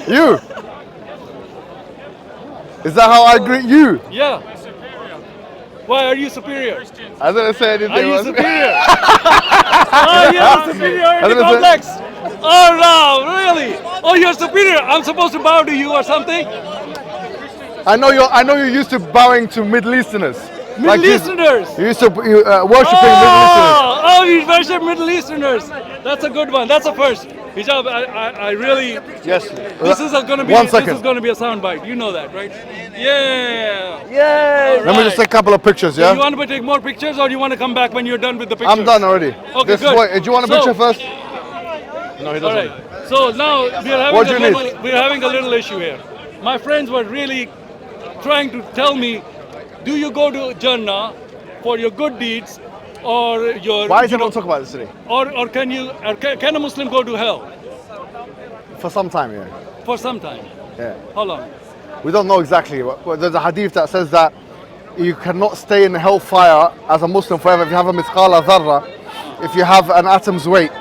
You. Is that how I greet you? Yeah. Why are you superior? I didn't say anything. Are you was- superior? Oh, you have a superiority didn't say- complex. Oh no, really? Oh, you're superior. I'm supposed to bow to you or something? I know you're used to bowing to Middle Easterners. Middle Easterners. You used to worshipping Middle Easterners. Oh, you worship Middle Easterners. That's a good one. That's a first. Hijab, I really. Yes. This is gonna be. 1 This second. is gonna be a soundbite. You know that, right? Yeah. Yay! Let me just take a couple of pictures, So yeah? you want to take more pictures, or you want to come back when you're done with the pictures? I'm done already. Okay, good. Do you want a So- picture first? No, he doesn't. All right. So now What do you need? we're having a little issue here. My friends were really trying to tell me, do you go to Jannah for your good deeds, or your? Why is everyone talking about this today? Or can a Muslim go to hell For some time, yeah. for some time? Yeah. How long? We don't know exactly. But there's a hadith that says that you cannot stay in hellfire as a Muslim forever if you have a mithqala dharra, if you have an atom's weight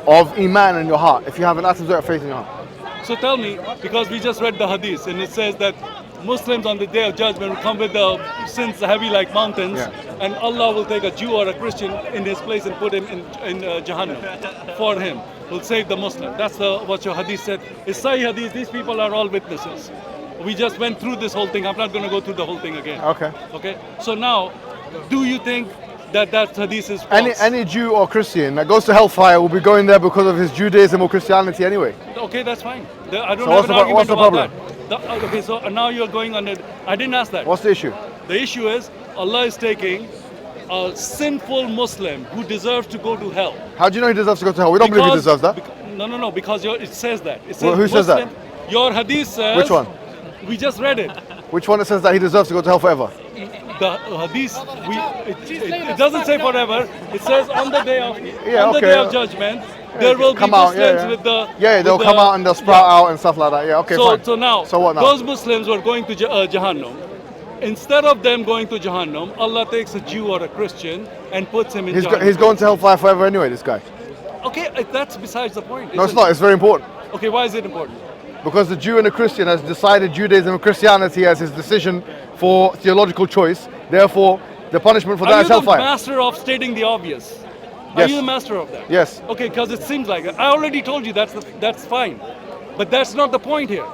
of iman in your heart, if you have an atom's weight of faith in your heart. So tell me, because we just read the hadith and it says that Muslims on the day of judgment will come with the sins heavy like mountains, Yeah. and Allah will take a Jew or a Christian in his place and put him in Jahannam for him. Will save the Muslim. That's what your hadith said. It's Sahih hadith. These people are all witnesses. We just went through this whole thing. I'm not going to go through the whole thing again. Okay. Okay. So now, do you think that hadith is false? Any Jew or Christian that goes to hellfire will be going there because of his Judaism or Christianity anyway. Okay, that's fine. I don't So have an argument what's the about problem? that. Okay, so now you're going on it. I didn't ask that. What's the issue? The issue is Allah is taking a sinful Muslim who deserves to go to hell. How do you know he deserves to go to hell? We don't believe he deserves that. No, because it says that. It says Well, who says that? Your hadith says. Which one? We just read it. Which one says that he deserves to go to hell forever? The hadith, it doesn't say forever. It says on the day of Yeah, the okay. day of judgment, there will be Come out, Muslims yeah. with the they'll come out and they'll sprout out and stuff like that. Yeah, okay, fine. So now, So what now? those Muslims were going to Jahannam. Instead of them going to Jahannam, Allah takes a Jew or a Christian and puts him in Jahannam. He's going to hellfire forever anyway, this guy. Okay, that's besides the point. No, it's isn't not. it? It's very important. Okay, why is it important? Because the Jew and the Christian has decided Judaism and Christianity as his decision for theological choice. Therefore, the punishment for that Are is you the hellfire. master of stating the obvious? Are Yes. you the master of that? Yes. Okay, because it seems like it. I already told you that's fine. But that's not the point here.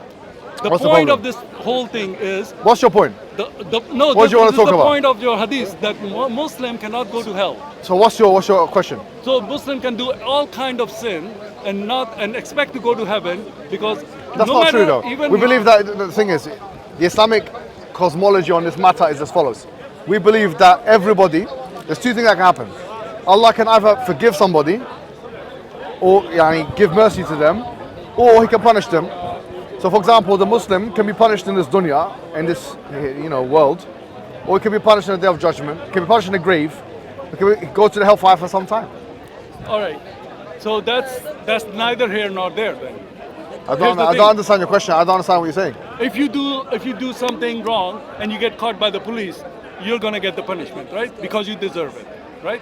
The What's the point problem? of this whole thing is What's your point? What do you want to this talk is the about? point of your hadith that Muslim cannot go to hell. So what's your question? So Muslim can do all kind of sin and expect to go to heaven because That's no not matter true though. even We believe that the thing is, the Islamic cosmology on this matter is as follows. We believe that everybody, there's two things that can happen. Allah can either forgive somebody or give mercy to them, or he can punish them. So for example, the Muslim can be punished in this dunya, in this world, or he can be punished in the day of judgment, he can be punished in the grave, he can go to the hellfire for some time. all right. So that's neither here nor there then. I Here's the don't thing. understand your question. I don't understand what you're saying. If you do something wrong and you get caught by the police, you're gonna get the punishment, right? Because you deserve it, right?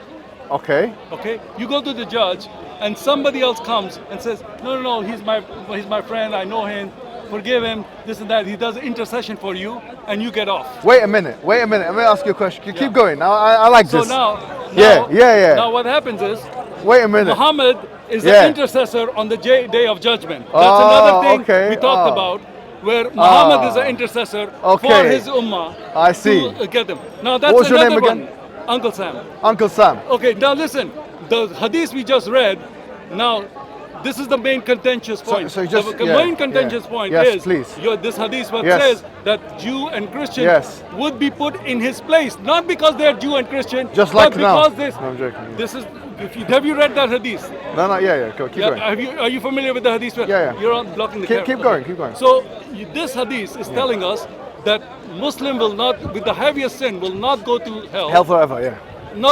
Okay. Okay. You go to the judge and somebody else comes and says, no, he's my friend, I know him, forgive him, this and that. He does intercession for you and you get off. Wait a minute. Let me ask you a question. Keep going. Now I like So this. now, Now what happens is Wait a minute. Muhammad is Yeah. the intercessor on the day of judgment. That's Oh, another thing okay. we talked about, where Muhammad is an intercessor for Okay. his ummah I see. to get them. Now that's What was your another name one. again? Uncle Sam. Uncle Sam. Okay, now listen. The hadith we just read, now this is the main contentious point. so just- the yeah, main contentious yeah. point Yes, is please. This hadith what Yes. says that Jew and Christian Yes. would be put in his place, not because they're Jew and Christian, Just but like now. because No, I'm joking. this is. Have you read that hadith? No, yeah. Go, keep going. Are you familiar with the hadith? Yeah. You're on blocking the Keep camera. keep going. So this hadith is telling us that Muslim will not, with the heaviest sin, will not go to hell. Hell forever, yeah.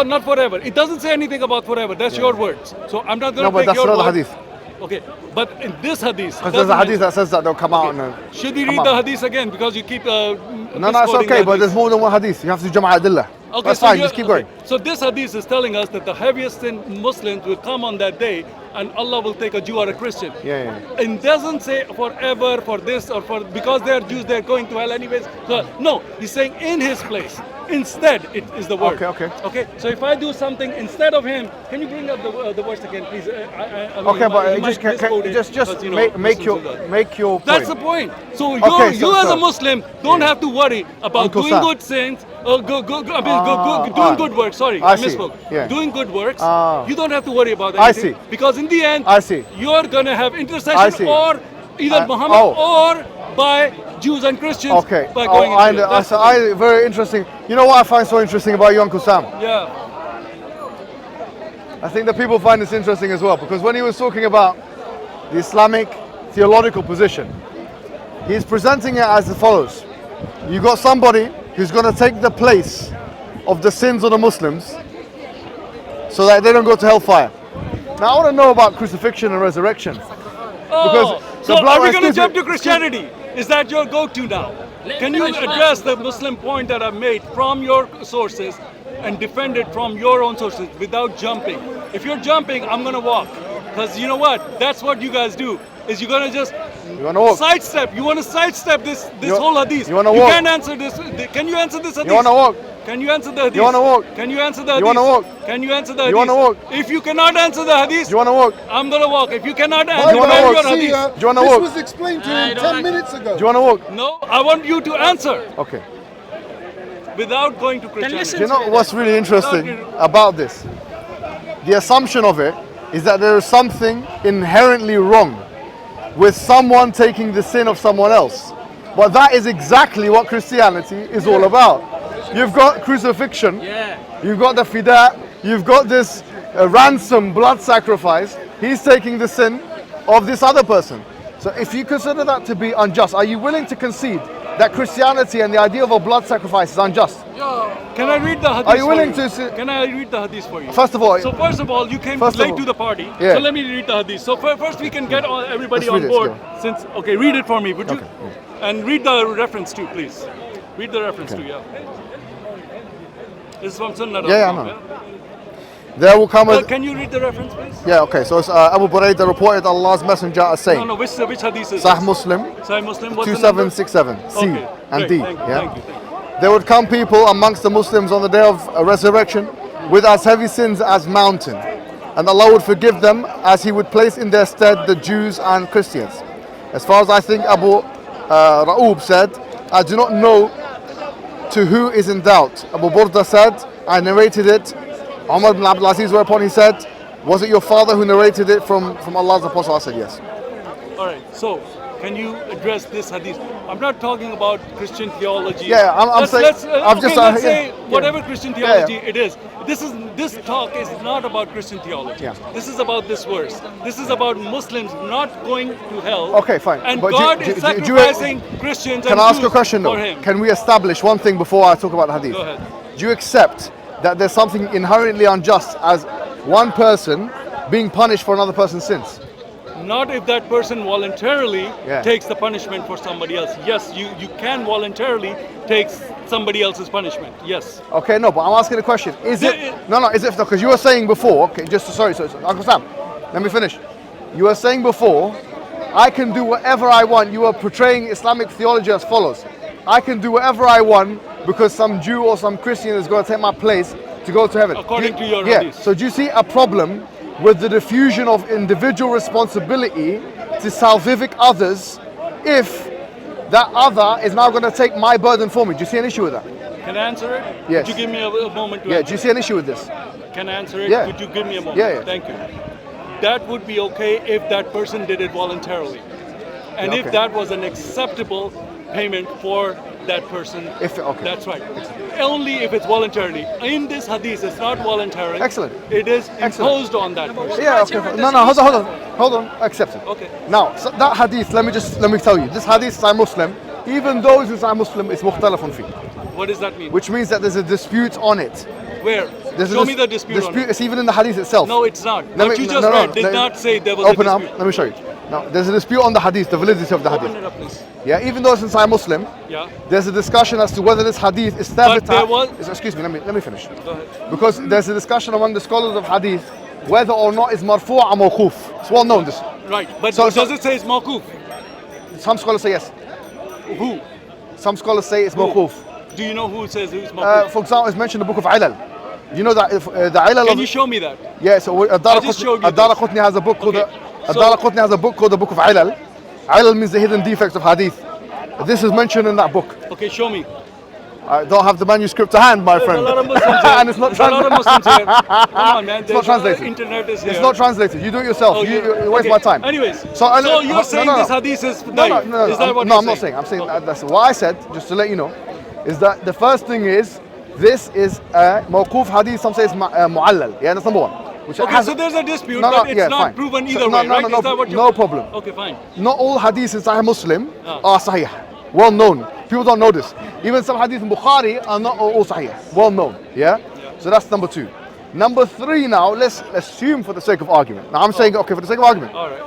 Not forever. It doesn't say anything about forever. That's your words. So I'm not going No, to but take that's your not the word. hadith. Okay, but in this hadith, Because there's a hadith that says that they'll come out and should we come read the out. hadith again because you keep No, it's misquoting okay, the but there's hadith. more than one hadith. You have to jama' adillah. Okay, That's so fine, you're- just keep going. okay. So this hadith is telling us that the heaviest sin Muslims will come on that day, and Allah will take a Jew or a Christian. Yeah. It doesn't say forever, for this or for because they are Jews, they're going to hell anyways. So, no, he's saying in his place. Instead, it is the word. Okay. So if I do something instead of him, can you bring up the verse again, please? I mean, Okay, but you might misquote it, just because, you know, make your Muslims do that. make your point. That's the point. So Okay, you as so- a Muslim don't have to worry about Uncle doing Sam. good sins, doing alright. good works. Sorry, I I see. misspoke. Yeah. Doing good works, Ah. you don't have to worry about I anything. see. Because in the end, I see. you're gonna have I intercession see. or either Muhammad or by Jews and Christians. Okay. By going into it. That's the thing. Very interesting. You know what I find so interesting about you, Uncle Sam? Yeah. I think that people find this interesting as well, because when he was talking about the Islamic theological position, he's presenting it as follows. You got somebody who's going to take the place of the sins of the Muslims so that they don't go to hellfire. Now I want to know about crucifixion and resurrection. Oh, the so blood- are we going to excuse jump me, to Christianity? Is that your go-to now? Can you address the Muslim point that I've made from your sources and defend it from your own sources without jumping? If you're jumping, I'm going to walk. Because you know what? That's what you guys do. Is you're going to just You want to walk? sidestep. You want to sidestep this whole hadith. you wanna You walk? can't answer this. Can you answer this hadith? You want to walk? Can you answer the hadith? You wanna walk? Can you answer the hadith? You wanna walk? Can you answer the hadith? You wanna walk? If you cannot answer the hadith, You want to walk? I'm going to walk. If you cannot you answer wanna walk? your See, hadith. Do you wanna this walk? was explained to him 10 minutes ago. Do you want to walk? No, I want you to answer Okay. without going to Christianity. Do you know what's really interesting about this? The assumption of it is that there is something inherently wrong with someone taking the sin of someone else. But that is exactly what Christianity is all about. You've got crucifixion, you've got the fida, you've got this ransom blood sacrifice. He's taking the sin of this other person. So if you consider that to be unjust, are you willing to concede that Christianity and the idea of a blood sacrifice is unjust? Can I read the hadith Are you willing for you? to Can I read the hadith for you? First of all, So first of all, you came First of late all- to the party. Yeah. So let me read the hadith. So first we can get everybody Let's on read it, board. go. Since okay, read it for me, would you? Okay, And read the reference too, please. Read the reference too, yeah. This is from Sunnah. Yeah, I know. There will come a... Can you read the reference, please? Yeah, okay, so it's, Abu Buraidah reported Allah's Messenger as saying, No, which hadith is Sahih this? Muslim, Sahih Muslim, what's the number? 2767, C Okay, and great, D. thank you, Yeah? thank you. There would come people amongst the Muslims on the day of resurrection with as heavy sins as mountain, and Allah would forgive them as He would place in their stead the Jews and Christians. As far as I think Abu Ra'ub said, I do not know to who is in doubt. Abu Burda said, I narrated it. Umar ibn Abdul Aziz, whereupon he said, was it your father who narrated it from Allah's Apostle? I said yes. All right, so can you address this hadith? I'm not talking about Christian theology. Yeah, I'm saying- Let's, I've just, let's yeah, say yeah. whatever Christian Yeah, theology yeah. it is. This talk is not about Christian theology. Yeah. This is about this verse. This is about Muslims not going to hell. Okay, fine. And But God do is you- sacrificing Christians Can and I ask Jews a question for though? Him. Can we establish one thing before I talk about the hadith? Go ahead. Do you accept that there's something inherently unjust as one person being punished for another person's sins? Not if that person voluntarily Yeah. takes the punishment for somebody else. Yes, you can voluntarily take somebody else's punishment. Yes. Okay, no, but I'm asking a question. Is Yeah, it? No, is it? Because you were saying before. Okay, sorry, Uncle Sam, let me finish. You were saying before, I can do whatever I want. You were portraying Islamic theology as follows: I can do whatever I want because some Jew or some Christian is going to take my place to go to heaven. According to your yeah. hadith. So do you see a problem with the diffusion of individual responsibility to salvific others if that other is now going to take my burden for me? Do you see an issue with that? Can I answer it? Yes. Could you give me a moment to Yeah. answer? Do you see an issue with this? Can I answer it? Yeah. Could you give me a moment? Yeah. Thank you. That would be okay if that person did it voluntarily. And Yeah, if okay. that was an acceptable payment for that person, Okay. that's right. Only if it's voluntarily. In this hadith, it's not voluntary. Excellent. It is Excellent. imposed on that person. Yeah, okay. No, hold on. Accept it. Okay. Now, so that hadith, let me tell you, this hadith is Sahih Muslim. Even those who are Muslim, it's mukhtalafun fi, What does that mean? which means that there's a dispute on it. Where? There's Show me the dispute on it. It's even in the hadith itself. No, it's not. Let what me- you just no, read did let- not say there was Open a up. dispute. Let me show you. Now, there's a dispute on the hadith, the validity of the Open hadith. it up, please. Yeah, even though it's inside Muslim, Yeah. there's a discussion as to whether this hadith is But there thabita. was- Excuse me, let me finish. Go ahead. Because there's a discussion among the scholars of hadith whether or not it's marfu' or mawquf. It's well known this. Right. But So- does it say it's mawquf? Some scholars say yes. Who? Some scholars say it's Who? mawquf. Do you know who says it's mawquf? For example, it's mentioned in the book of Ilal. You know that the Ilal Can of you show me that? yeah. So just showed you Ad-Daraqutni has a book called Okay, so- Ad-Daraqutni has a book called the Book of Ilal. Ilal means the hidden defects of hadith. This is mentioned in that book. Okay, show me. I don't have the manuscript to hand, my There's friend. a lot of Muslims here. And it's not There's a lot of Muslims here. Come on, man. It's not translated. Internet is here. It's not translated. You do it yourself. Oh, you waste okay. my time. Anyways, So you're saying this hadith is No, naive. no, Is that what no, you're I'm not saying. I'm saying that's what I said. Just to let you know, is that the first thing is this is a mawquf hadith. Some say it's mu'allal. Yeah, that's number one. Which Okay, has so there's a dispute, No, no, but it's yeah, not fine. proven So, either no, way, no, right? no, Is that what no problem. Okay, fine. Not all hadiths in Sahih Muslim Ah. are sahih. Well known. People don't know this. Even some hadiths in Bukhari are not all sahih. Well known. Yeah? So that's number two. Number three now, let's assume for the sake of argument. Now I'm saying, okay, for the sake of argument. All right.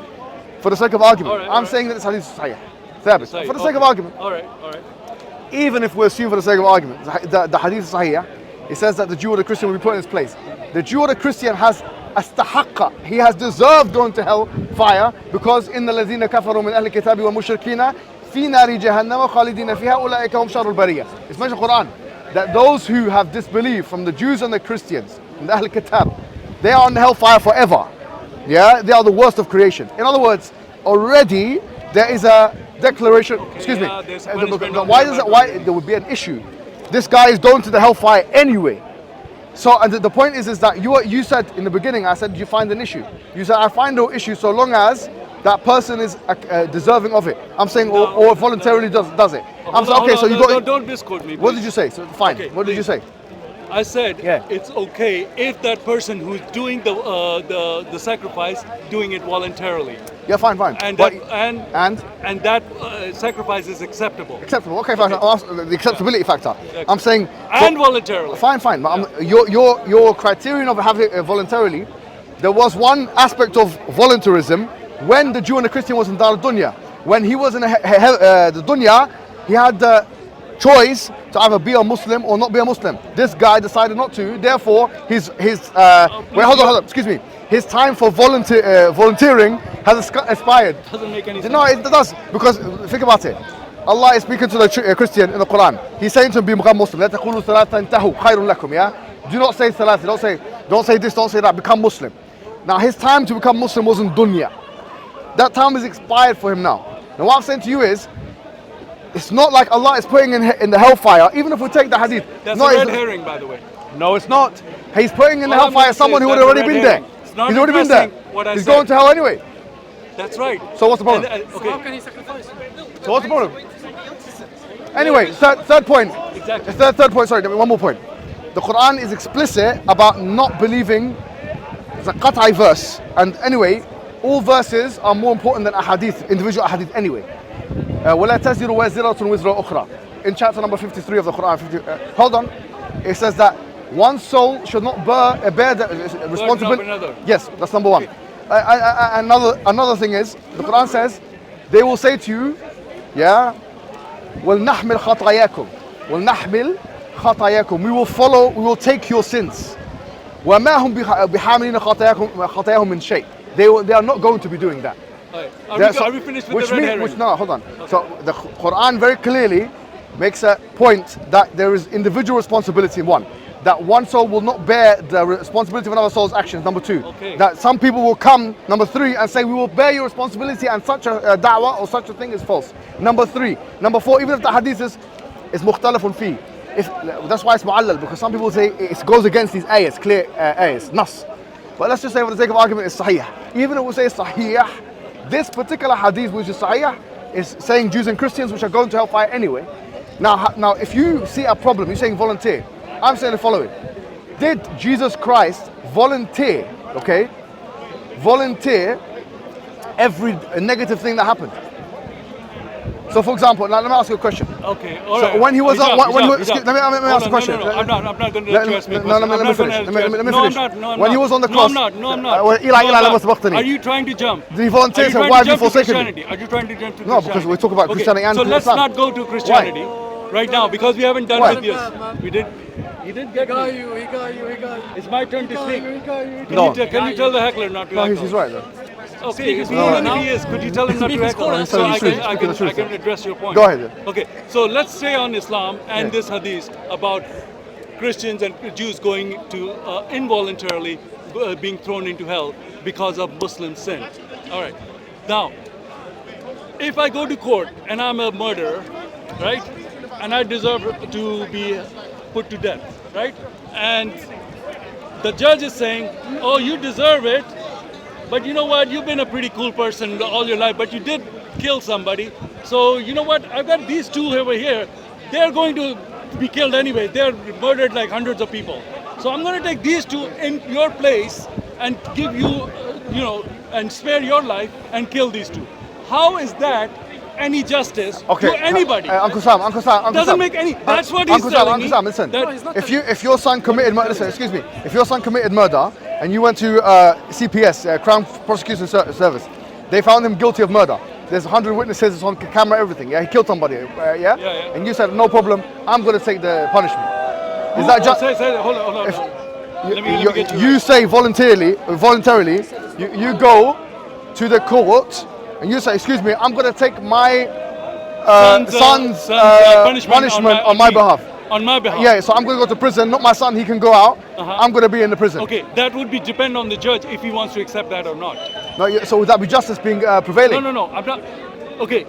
For the sake of argument. All right, I'm all saying that this hadith is sahih. Thabit. Sahih, For the sake okay. of argument. All right, all right. Even if we assume for the sake of argument, the hadith is sahih, it says that the Jew or the Christian will be put in his place. The Jew or the Christian has astahaqqa. He has deserved going to hell fire because in the ladhina kafaru min ahli kitabi wa mushrikina fi nari jahannam khalidina fiha ulaika hum sharrul bariyah. It's mentioned in the Quran that those who have disbelieved from the Jews and the Christians, from the Ahl Kitab, they are on the hellfire forever. Yeah, they are the worst of creation. In other words, already there is a declaration. Excuse yeah, me. there's punishment on Why them, does it? but- Why there would be an issue? This guy is going to the hellfire anyway. So, and the point is that you said in the beginning, I said you find an issue. You said I find no issue so long as that person is deserving of it. I'm saying or voluntarily does it. I'm saying okay. So you got. Don't misquote me. What please. did you say? So fine. Okay, What did you say? I said Yeah. it's okay if that person who's doing the sacrifice doing it voluntarily, Yeah, fine. and But- that, and that sacrifice is acceptable acceptable. Okay, fine. I'll ask the acceptability factor. I'm saying. and voluntarily. Fine. But your criterion of having it voluntarily, there was one aspect of voluntarism when the Jew and the Christian was in Dar Dunya. When he was in the Dunya, he had the choice to either be a Muslim or not be a Muslim. This guy decided not to. Therefore, his hold on. Excuse me. His time for volunteering has expired. Doesn't make any sense. No, it does, because think about it. Allah is speaking to the Christian in the Quran. He's saying to him, become Muslim. لا تقولوا ثلاثة انتهوا خير لكم. Yeah. Do not say ثلاثة. Don't say this. Don't say that. Become Muslim. Now his time to become Muslim was in dunya. That time is expired for him now. Now what I'm saying to you is, it's not like Allah is putting in the hellfire. Even if we take the hadith, That's no, a red it's- herring, by the way. no, it's not. He's putting in the All I'm hellfire gonna say someone is who would that's a already red been there. herring. It's not He's already been there. addressing what I He's said. going to hell anyway. That's right. So what's the problem? Okay. How can he sacrifice? So what's the problem? Anyway, third point. Exactly. Third point. Sorry, one more point. The Quran is explicit about not believing the qat'i verse. And anyway, all verses are more important than a hadith, individual hadith anyway. وَلَا تَزِرُ وَازِرَةٌ وِزْرَ أُخْرَى. In chapter number 53 of the Quran. Hold on. It says that one soul should not bear the responsibility. another. Yes, that's number one. Another thing is, the Quran says, they will say to you, yeah, وَلْنَحْمِلْ خَطَايَاكُمْ. We will take your sins. وَمَا هُمْ بِحَامِلِينَ خَطَايَاهُمْ مِنْ شَيْءٍ. They are not going to be doing that. All right. Are we finished with the red herring? No, hold on. So the Quran very clearly makes a point that there is individual responsibility in one. That one soul will not bear the responsibility of another soul's actions. Number two. Okay. That some people will come, number three, and say we will bear your responsibility and such a da'wah or such a thing is false. Number three. Number four, even if the hadith is mukhtalafun fi. That's why it's mu'allal, because some people say it goes against these ayahs, clear ayahs, nas. But let's just say for the sake of argument it's sahih. Even if we say sahih, this particular hadith which is sahih is saying Jews and Christians which are going to hellfire anyway. Now if you see a problem, you're saying volunteer. I'm saying the following. Did Jesus Christ volunteer, okay? Volunteer every negative thing that happened? So for example, now let me ask you a question. Okay, all So right. when he was Hijab, on, when he was, Hijab, excuse, let me ask a question. No, I'm not going to Let address me. me finish. Let me finish. When he was on the No, cross, I'm not. Are you trying to jump? The volunteer said, Are you why trying have to you jump to forsaken me? Christianity? Are you trying to jump to No, Christianity? because we talk about Christianity and so let's Islam. not go to Christianity right now because we haven't done Why? with this. We did. He didn't get me. He got you. It's my turn to speak. No. Can you tell the heckler not to No, heckle? he's right though. Okay, even if he is, could you tell him not to heckle? So I can address your point. Go ahead. Okay, so let's stay on Islam and this hadith about Christians and Jews going to involuntarily being thrown into hell because of Muslim sin. All right. Now, if I go to court and I'm a murderer, right, and I deserve to be put to death, right, and the judge is saying, oh, you deserve it, but you know what, you've been a pretty cool person all your life, but you did kill somebody, so you know what, I've got these two over here, they're going to be killed anyway, they're murdered like hundreds of people, so I'm going to take these two in your place and give you, and spare your life and kill these two. How is that any justice to anybody? Uncle Sam. Doesn't make any. That's what he's telling me. Uncle Sam, listen. If your son committed murder, listen, excuse me. If your son committed murder and you went to CPS, Crown Prosecution Service, they found him guilty of murder. There's 100 witnesses, it's on camera, everything. Yeah, he killed somebody. Yeah. And you said no problem. I'm going to take the punishment. Is that just? Hold on. Let me get you right. say voluntarily, you go to the court and you say, excuse me, I'm going to take my son's punishment on my behalf. On my behalf. Yeah, so I'm going to go to prison, not my son, he can go out. I'm going to be in the prison. Okay, that would depend on the judge if he wants to accept that or not. No, so would that be justice being prevailing? No, I'm not. Okay,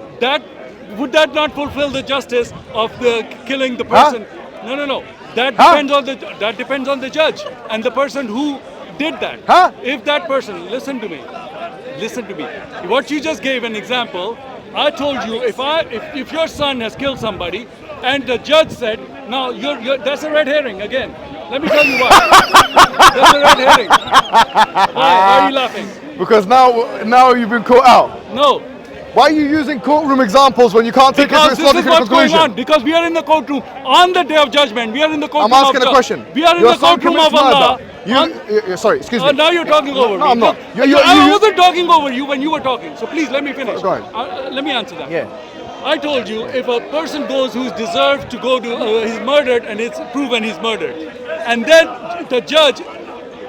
would that not fulfill the justice of the killing the person? Huh? No. That depends on the judge and the person who did that. If that person, listen to me. What you just gave an example. I told you if your son has killed somebody, and the judge said, no, that's a red herring again. Let me tell you why. That's a red herring. Why are you laughing? Because now you've been caught out. No. Why are you using courtroom examples when you can't take it to its logical conclusion? Going on. Because we are in the courtroom on the day of judgment. We are in the courtroom. I'm asking a question. We are in the courtroom of Allah. Sorry, excuse me. Now you're talking over me. No, I'm not. I wasn't talking over you when you were talking. So please let me finish. Go ahead. Let me answer that. Yeah. I told you if a person goes who's deserved to go to, he's murdered and it's proven he's murdered, and then the judge,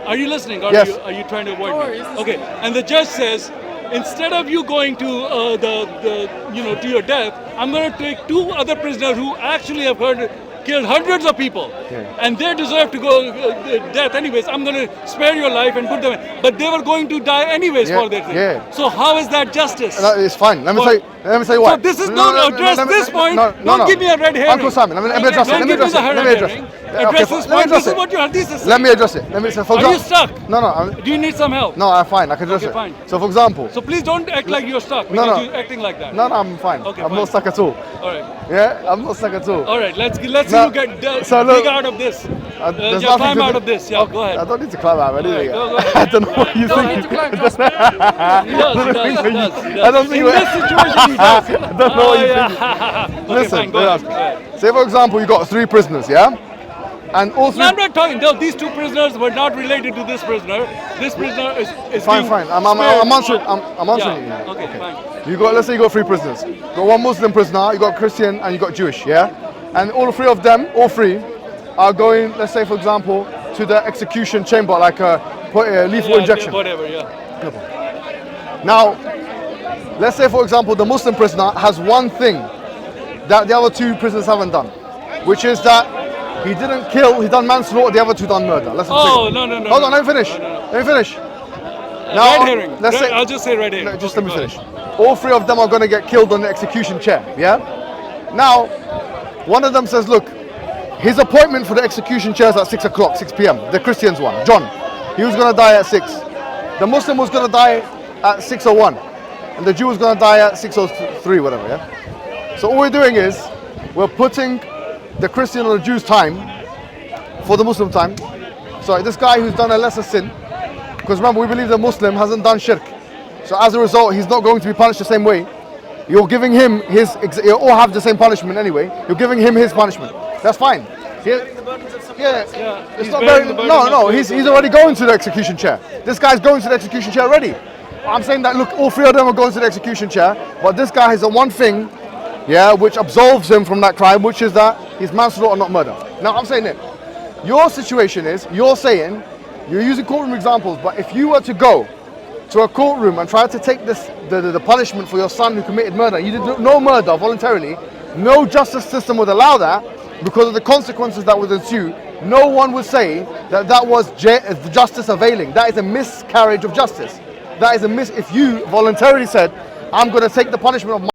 are you listening? Or yes. Are you trying to avoid me? Okay. And the judge says, instead of you going to to your death, I'm going to take two other prisoners who actually have killed hundreds of people, and they deserve to go death anyways. I'm going to spare your life and put them in. But they were going to die anyways for their thing. Yeah. So how is that justice? It's fine. Let me say why. So this is not address this point. Don't give me a red herring. Uncle Simon, let me address it. Address this point. This is what your hadith is saying. Let me address it. Are you stuck? No. Do you need some help? No, I'm fine. I can address it. Fine. So for example. So please don't act like you're stuck because you're acting like that. No, I'm fine. Okay, I'm not stuck at all. All right. Yeah, I'm not stuck at all. All right. Let's see you get big out of this. Climb out of this. Yeah, go ahead. I don't need to climb out of anything. Go I don't know what you think. He does. I don't think in this situation he does. I don't know what you think. Listen, go ahead. Say for example, you got 3 prisoners, yeah? And all 3. No, I'm not talking. No, these 2 prisoners were not related to this prisoner. This prisoner is fine. I'm answering. I'm answering you. Okay, fine. Let's say you got 3 prisoners. You got 1 Muslim prisoner, you got Christian, and you got Jewish, yeah? And all 3 of them, are going, let's say for example, to the execution chamber, like a lethal injection. Whatever, yeah. Now, let's say for example, the Muslim prisoner has one thing that the other 2 prisoners haven't done, which is that he didn't kill, he done manslaughter, the other 2 done murder. No. Hold on, let me finish. Let me finish. Now, red herring. I'll just say red herring. Just let me finish. All 3 of them are going to get killed on the execution chair, yeah? Now, one of them says, look, his appointment for the execution chair is at 6 o'clock, 6 p.m. The Christian's one, John. He was going to die at 6. The Muslim was going to die at 6:01. And the Jew was going to die at 6:03, whatever, yeah? So all we're doing is, we're putting the Christian or the Jew's time for the Muslim time. So this guy who's done a lesser sin, because remember, we believe the Muslim hasn't done shirk. So as a result, he's not going to be punished the same way. You're giving him his, you all have the same punishment anyway. You're giving him his punishment. That's fine. It's he's not bearing the very, burden no, of he's the- already going to the execution chair. This guy's going to the execution chair already. I'm saying that, look, all three of them are going to the execution chair, but this guy has the one thing, which absolves him from that crime, which is that he's manslaughter, not murder. Now, I'm saying it. Your situation is, you're saying, you're using courtroom examples, but if you were to go to a courtroom and try to take the punishment for your son who committed murder, you did no murder voluntarily, no justice system would allow that because of the consequences that would ensue. No one would say that was justice availing. That is a miscarriage of justice. That is if you voluntarily said, I'm going to take the punishment of